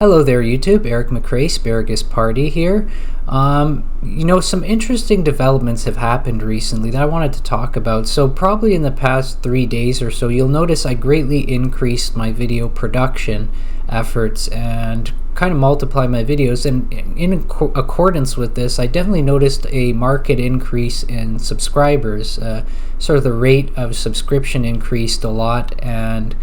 Hello there, YouTube. Erik McRae, Asparagus Party here. Some interesting developments have happened recently that I wanted to talk about. So probably in the past 3 days or so, you'll notice I greatly increased my video production efforts and kind of multiplied my videos. And in accordance with this, I definitely noticed a marked increase in subscribers. Sort of the rate of subscription increased a lot, and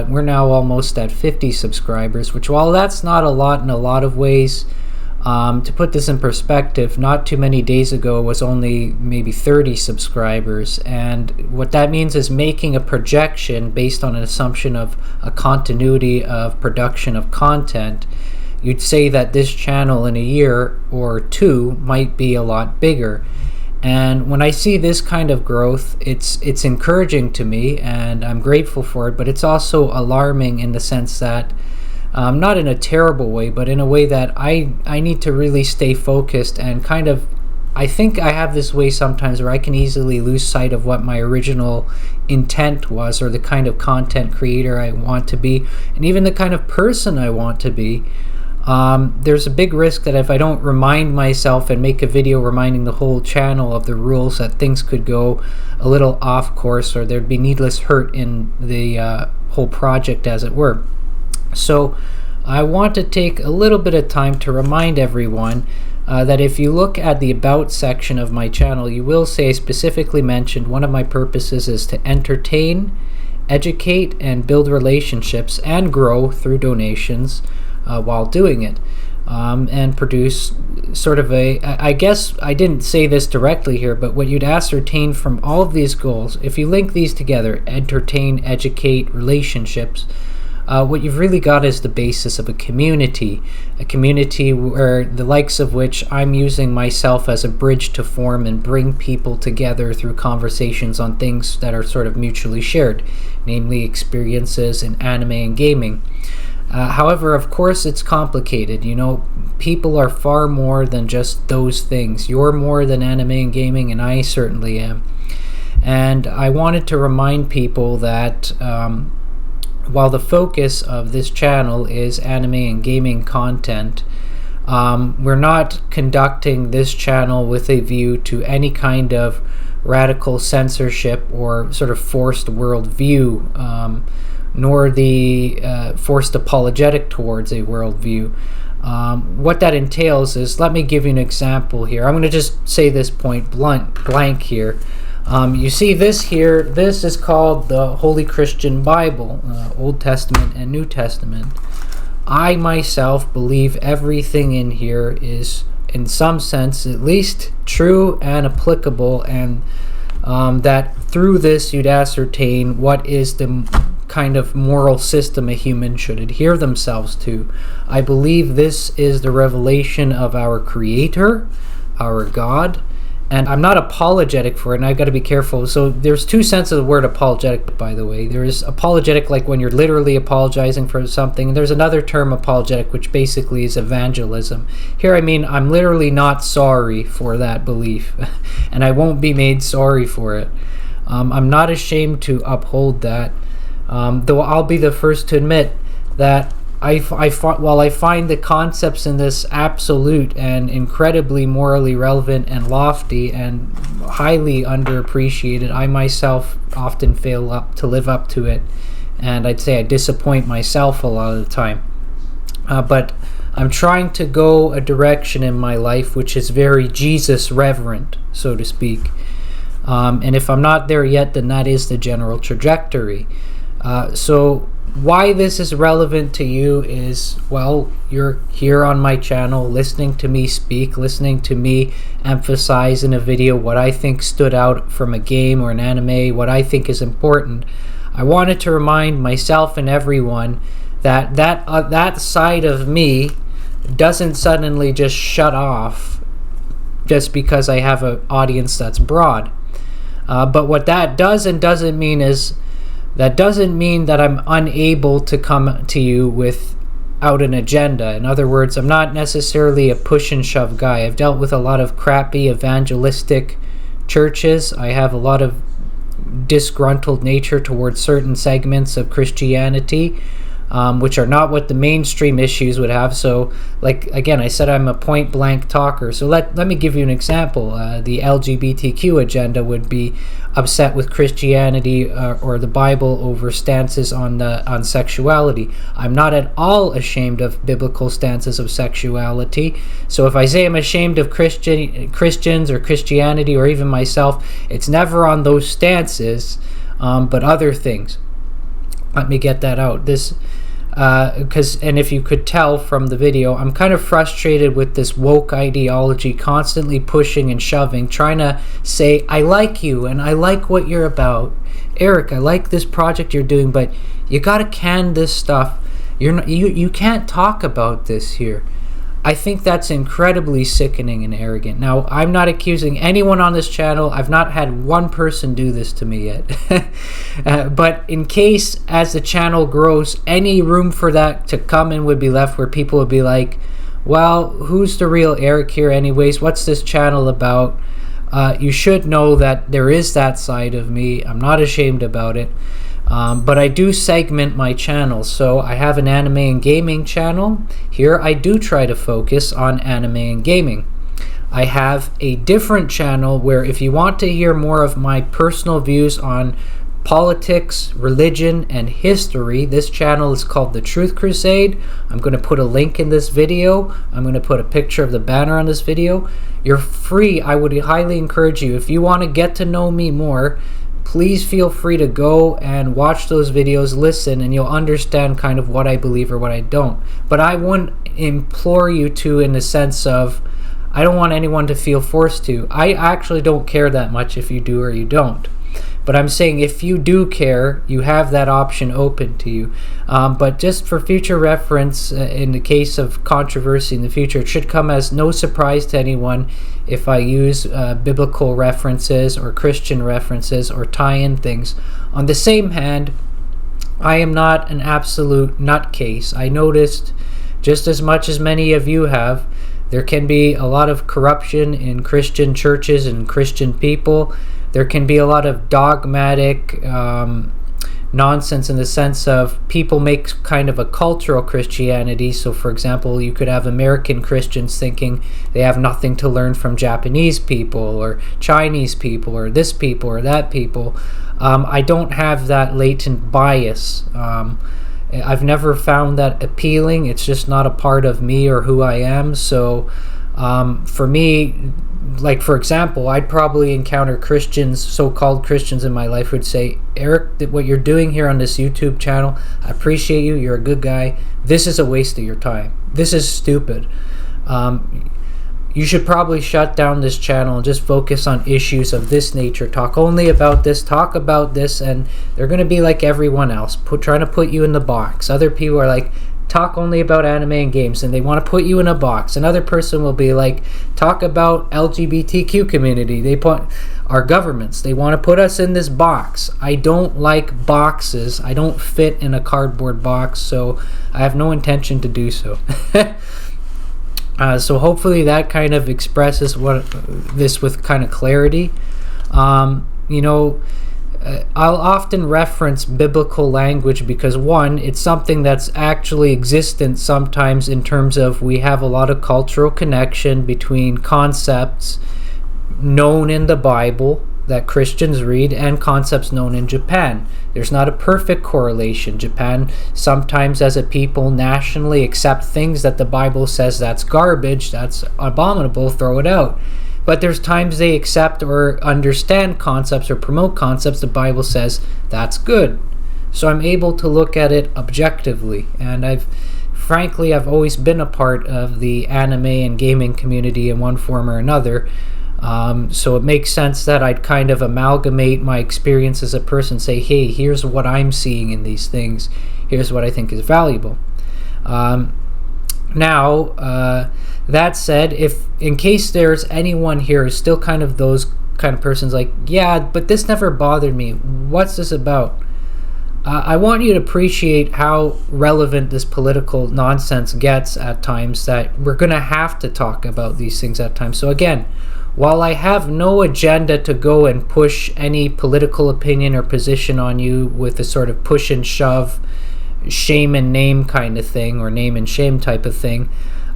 we're now almost at 50 subscribers, which, while that's not a lot in a lot of ways, to put this in perspective, not too many days ago was only maybe 30 subscribers. And what that means is making a projection based on an assumption of a continuity of production of content. You'd say that this channel in a year or two might be a lot bigger. And when I see this kind of growth, it's encouraging to me, and I'm grateful for it, but it's also alarming in the sense that, not in a terrible way, but in a way that I need to really stay focused and I think I have this way sometimes where I can easily lose sight of what my original intent was, or the kind of content creator I want to be, and even the kind of person I want to be. There's a big risk that if I don't remind myself and make a video reminding the whole channel of the rules, that things could go a little off course, or there'd be needless hurt in the whole project, as it were. So I want to take a little bit of time to remind everyone that if you look at the About section of my channel, you will see I specifically mentioned one of my purposes is to entertain, educate, and build relationships and grow through donations while doing it, and produce sort of I guess I didn't say this directly here, but what you'd ascertain from all of these goals, if you link these together, entertain, educate, relationships, what you've really got is the basis of a community where the likes of which I'm using myself as a bridge to form and bring people together through conversations on things that are sort of mutually shared, namely experiences in anime and gaming. However, of course, it's complicated. People are far more than just those things. You're more than anime and gaming, and I certainly am. And I wanted to remind people that while the focus of this channel is anime and gaming content, we're not conducting this channel with a view to any kind of radical censorship or sort of forced worldview, nor the forced apologetic towards a worldview. What that entails is, let me give you an example here. I'm going to just say this point blank here. You see this here, this is called the Holy Christian Bible, Old Testament and New Testament. I myself believe everything in here is, in some sense at least, true and applicable, and that through this you'd ascertain what is the kind of moral system a human should adhere themselves to. I believe this is the revelation of our Creator, our God, and I'm not apologetic for it, and I've got to be careful. So there's two senses of the word apologetic, by the way. There is apologetic, like when you're literally apologizing for something, and there's another term, apologetic, which basically is evangelism. Here I mean I'm literally not sorry for that belief, and I won't be made sorry for it. I'm not ashamed to uphold that. Though I'll be the first to admit that while I find the concepts in this absolute and incredibly morally relevant and lofty and highly underappreciated, I myself often fail to live up to it, and I'd say I disappoint myself a lot of the time. But I'm trying to go a direction in my life which is very Jesus reverent, so to speak. And if I'm not there yet, then that is the general trajectory. So why this is relevant to you is, well, you're here on my channel listening to me speak, listening to me emphasize in a video what I think stood out from a game or an anime, what I think is important. I wanted to remind myself and everyone that that side of me doesn't suddenly just shut off just because I have an audience that's broad. But what that does and doesn't mean is, that doesn't mean that I'm unable to come to you without an agenda. In other words, I'm not necessarily a push and shove guy. I've dealt with a lot of crappy evangelistic churches. I have a lot of disgruntled nature towards certain segments of Christianity. which are not what the mainstream issues would have. So, like, again, I said I'm a point blank talker. So let me give you an example. The LGBTQ agenda would be upset with Christianity or the Bible over stances on sexuality. I'm not at all ashamed of biblical stances of sexuality. So if I say I'm ashamed of Christians or Christianity or even myself, it's never on those stances, but other things. Let me get that out. And if you could tell from the video, I'm kind of frustrated with this woke ideology constantly pushing and shoving, trying to say, I like you and I like what you're about. Erik, I like this project you're doing, but you gotta can this stuff. You can't talk about this here. I think that's incredibly sickening and arrogant. Now, I'm not accusing anyone on this channel. I've not had one person do this to me yet. But in case, as the channel grows, any room for that to come in would be left, where people would be like, well, who's the real Erik here anyways? What's this channel about? You should know that there is that side of me. I'm not ashamed about it. But I do segment my channel. So I have an anime and gaming channel. Here I do try to focus on anime and gaming. I have a different channel where if you want to hear more of my personal views on politics, religion, and history, this channel is called The Truth Crusade. I'm going to put a link in this video. I'm going to put a picture of the banner on this video. You're free. I would highly encourage you, if you want to get to know me more, please feel free to go and watch those videos, listen, and you'll understand kind of what I believe or what I don't. But I wouldn't implore you to, in the sense of, I don't want anyone to feel forced to. I actually don't care that much if you do or you don't. But I'm saying if you do care, you have that option open to you. But just for future reference, in the case of controversy in the future, it should come as no surprise to anyone if I use biblical references or Christian references or tie in things. On the same hand, I am not an absolute nutcase. I noticed, just as much as many of you have, there can be a lot of corruption in Christian churches and Christian people. There can be a lot of dogmatic nonsense in the sense of people make kind of a cultural Christianity. So, for example, you could have American Christians thinking they have nothing to learn from Japanese people or Chinese people or this people or that people. I don't have that latent bias. I've never found that appealing. It's just not a part of me or who I am. So for me, like, for example, I'd probably encounter Christians, so-called Christians in my life, who would say, Erik, what you're doing here on this YouTube channel, I appreciate you, you're a good guy. This is a waste of your time. This is stupid. You should probably shut down this channel and just focus on issues of this nature. Talk only about this, talk about this, and they're going to be like everyone else, trying to put you in the box. Other people are like, talk only about anime and games, and they want to put you in a box. Another person will be like, talk about LGBTQ community. They put our governments, they want to put us in this box. I don't like boxes. I don't fit in a cardboard box, so I have no intention to do so. So hopefully that kind of expresses this with kind of clarity. I'll often reference biblical language because, one, it's something that's actually existent sometimes in terms of we have a lot of cultural connection between concepts known in the Bible that Christians read and concepts known in Japan. There's not a perfect correlation. Japan sometimes as a people nationally accept things that the Bible says that's garbage, that's abominable, throw it out. But there's times they accept or understand concepts or promote concepts the Bible says that's good. So I'm able to look at it objectively. And I've always been a part of the anime and gaming community in one form or another. So it makes sense that I'd kind of amalgamate my experience as a person, say, hey, here's what I'm seeing in these things. Here's what I think is valuable. That said, if in case there's anyone here who's still kind of those kind of persons like, yeah, but this never bothered me, what's this about? I want you to appreciate how relevant this political nonsense gets at times, that we're going to have to talk about these things at times. So again, while I have no agenda to go and push any political opinion or position on you with a sort of push and shove shame and name kind of thing, or name and shame type of thing.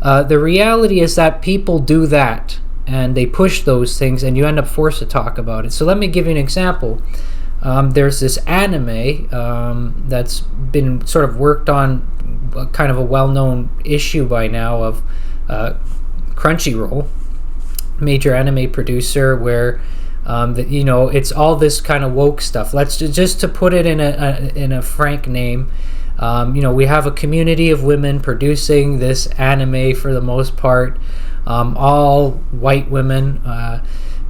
The reality is that people do that, and they push those things, and you end up forced to talk about it. So let me give you an example. There's this anime that's been sort of worked on, kind of a well-known issue by now, of Crunchyroll, major anime producer, where it's all this kind of woke stuff. Let's just to put it in a frank name. We have a community of women producing this anime, for the most part, all white women,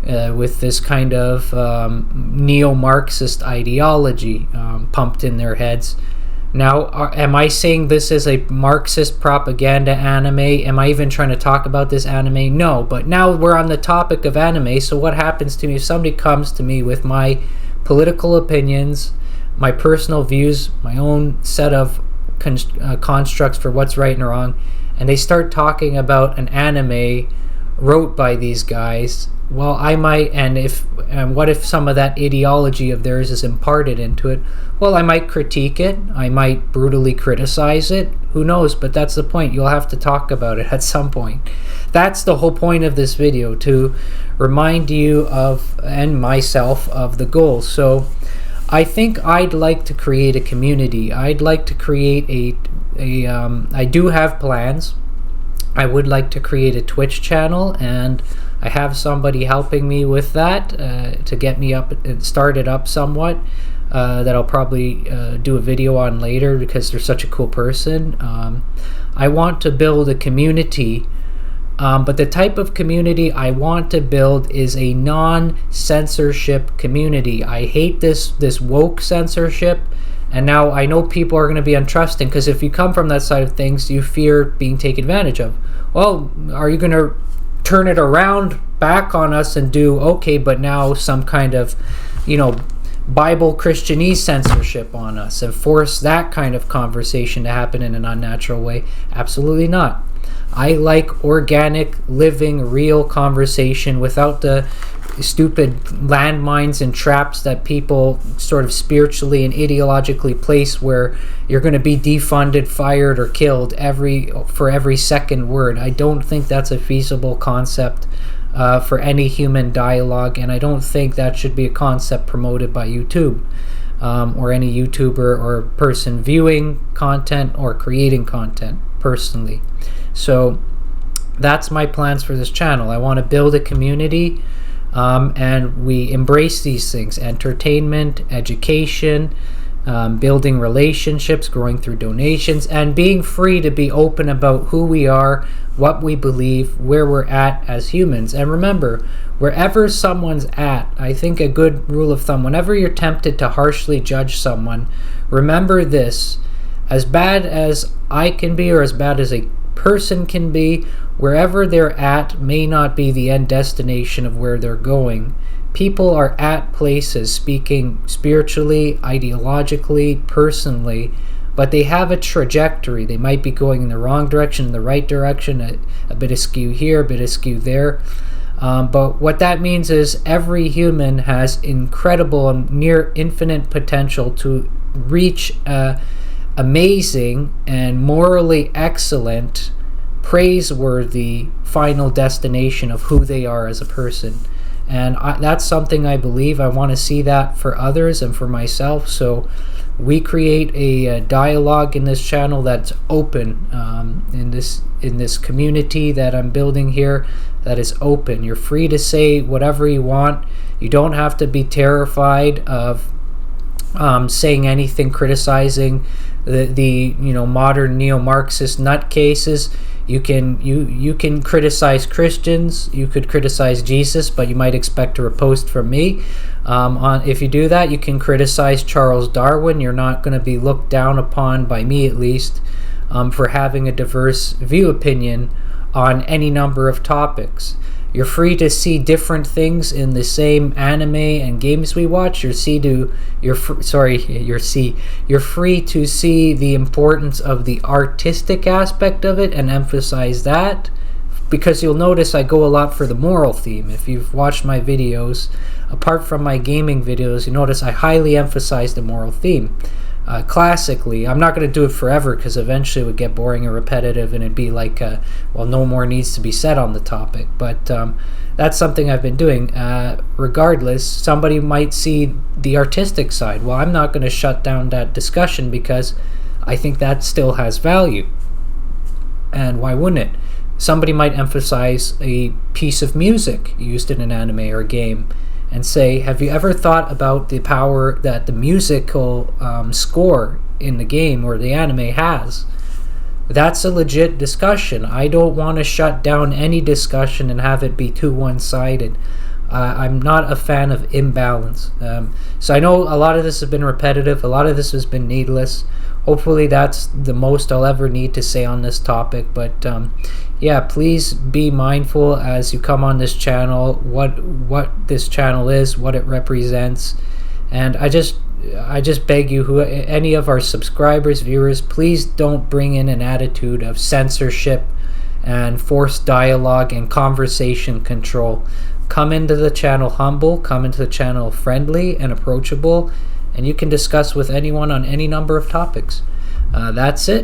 with this kind of neo-Marxist ideology pumped in their heads. Now, am I saying this is a Marxist propaganda anime? Am I even trying to talk about this anime? No, but now we're on the topic of anime, so what happens to me if somebody comes to me with my political opinions, my personal views, my own set of constructs for what's right and wrong, and they start talking about an anime wrote by these guys? Well, I might, and what if some of that ideology of theirs is imparted into it? Well, I might critique it, I might brutally criticize it, who knows, but that's the point. You'll have to talk about it at some point. That's the whole point of this video, to remind you of, and myself, of the goal. So I think I'd like to create a community. I'd like to create I do have plans. I would like to create a Twitch channel, and I have somebody helping me with that to get me up and started up somewhat, that I'll probably do a video on later, because they're such a cool person. I want to build a community, but the type of community I want to build is a non-censorship community. I hate this woke censorship. And now I know people are going to be untrusting, because if you come from that side of things, you fear being taken advantage of. Well, are you going to turn it around back on us and do, okay, but now some kind of, Bible Christianese censorship on us, and force that kind of conversation to happen in an unnatural way? Absolutely not. I like organic, living, real conversation without the stupid landmines and traps that people sort of spiritually and ideologically place, where you're going to be defunded, fired, or killed for every second word. I don't think that's a feasible concept for any human dialogue, and I don't think that should be a concept promoted by YouTube, or any YouTuber or person viewing content or creating content personally. So that's my plans for this channel. I want to build a community, and we embrace these things: entertainment, education, building relationships, growing through donations, and being free to be open about who we are, what we believe, where we're at as humans. And remember, wherever someone's at, I think a good rule of thumb, whenever you're tempted to harshly judge someone, remember this: as bad as I can be, or as bad as a person can be, wherever they're at may not be the end destination of where they're going. People are at places, speaking spiritually, ideologically, personally, but they have a trajectory. They might be going in the wrong direction, in the right direction, a bit askew here, a bit askew there. But what that means is every human has incredible and near infinite potential to reach amazing and morally excellent, praiseworthy final destination of who they are as a person. And that's something I believe. I want to see that for others and for myself. So we create a dialogue in this channel that's open, in this community that I'm building here, that is open. You're free to say whatever you want. You don't have to be terrified of saying anything criticizing the modern neo-Marxist nutcases. You can criticize Christians, you could criticize Jesus, but you might expect a riposte from me. If you do that, you can criticize Charles Darwin. You're not going to be looked down upon, by me at least, for having a diverse view opinion on any number of topics. You're free to see different things in the same anime and games we watch. You're free to see the importance of the artistic aspect of it and emphasize that, because you'll notice I go a lot for the moral theme. If you've watched my videos, apart from my gaming videos, you notice I highly emphasize the moral theme. classically. I'm not going to do it forever because eventually it would get boring and repetitive, and it'd be like, well, no more needs to be said on the topic. But that's something I've been doing. Regardless, somebody might see the artistic side. Well, I'm not going to shut down that discussion because I think that still has value. And why wouldn't it? Somebody might emphasize a piece of music used in an anime or a game and say, have you ever thought about the power that the musical score in the game or the anime has? That's a legit discussion. I don't want to shut down any discussion and have it be too one-sided. I'm not a fan of imbalance. So I know a lot of this has been repetitive. A lot of this has been needless. Hopefully that's the most I'll ever need to say on this topic. But yeah, please be mindful as you come on this channel, what this channel is, what it represents. And I just beg you, any of our subscribers, viewers, please don't bring in an attitude of censorship and forced dialogue and conversation control. Come into the channel humble, come into the channel friendly and approachable, and you can discuss with anyone on any number of topics. That's it.